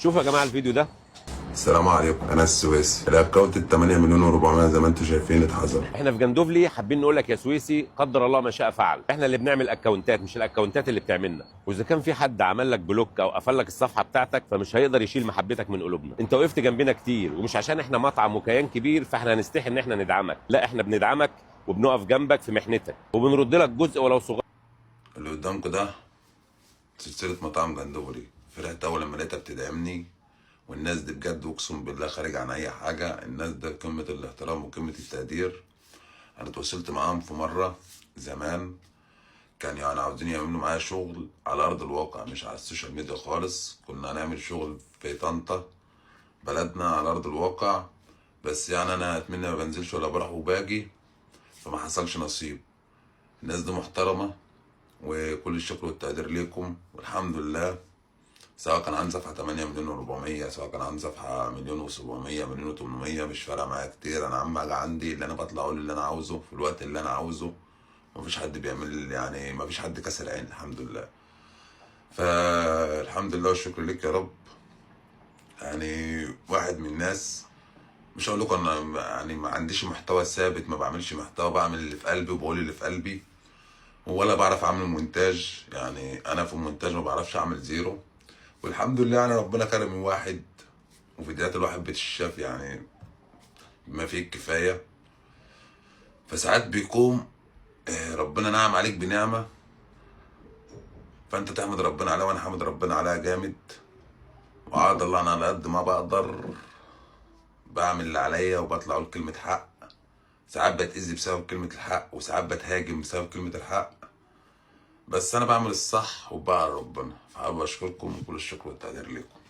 شوفوا يا جماعه الفيديو ده. السلام عليكم، انا السويسي. الاكونت ال 8 مليون و400 زي ما انتم شايفين اتحظر. احنا في جندوفلي حابين نقول لك يا سويسي قدر الله ما شاء فعل، احنا اللي بنعمل اكونتات مش الاكونتات اللي بتعملنا، واذا كان في حد عمل لك بلوك او قفل لك الصفحه بتاعتك فمش هيقدر يشيل محبتك من قلوبنا. انت وقفت جنبنا كتير، ومش عشان احنا مطعم وكيان كبير فاحنا هنستحي ان احنا ندعمك، لا احنا بندعمك وبنقف جنبك في محنتك وبنرد لك جزء ولو صغير. اللي قدامكم ده سلسله مطاعم جندوفلي. فرحت اول لما لقيتها بتدعمني، والناس دي بجد اقسم بالله خارج عن اي حاجه. الناس ده قمه الاحترام وقمه التقدير. انا اتواصلت معاهم في مره زمان، كان يعني عاوزين يعملوا معايا شغل على ارض الواقع مش على السوشيال ميديا خالص. كنا هنعمل شغل في طنطا بلدنا على ارض الواقع، بس يعني انا اتمنى ما بنزلش ولا بروح وباجي، فما حصلش نصيب. الناس دي محترمه، وكل الشكر والتقدير ليكم والحمد لله. سواء كان عندي صفحه 8 مليون و400، سواء كان عندي صفحه مليون و700 مليون و800، مش فارقه معايا كتير. انا اهم حاجه عندي اللي انا بطلع اقول اللي انا عاوزه في الوقت اللي انا عاوزه. مفيش حد بيعمل يعني مفيش حد كسر عين الحمد لله. فالحمد لله والشكر ليك يا رب. يعني واحد من الناس، مش هقول لكم انا يعني ما عنديش محتوى ثابت، ما بعملش محتوى، بعمل اللي في قلبي وبقول اللي في قلبي، ولا بعرف اعمل مونتاج. يعني انا في المونتاج ما بعرفش اعمل زيرو، والحمد لله يعني ربنا كرم الواحد، وفيديوهات الواحد بتشاف يعني بما فيه الكفايه. فساعات بيكون ربنا نعم عليك بنعمه، فانت تحمد ربنا عليها، وانا حامد ربنا عليها جامد. وعاد الله انا على قد ما بقدر بعمل اللي عليا وبطلع اقول كلمه حق. ساعات بتأذي بسبب كلمه الحق، وساعات بتهاجم بسبب كلمه الحق، بس انا بعمل الصح وبقى ربنا. فحابب اشكركم وكل الشكر والتقدير لكم.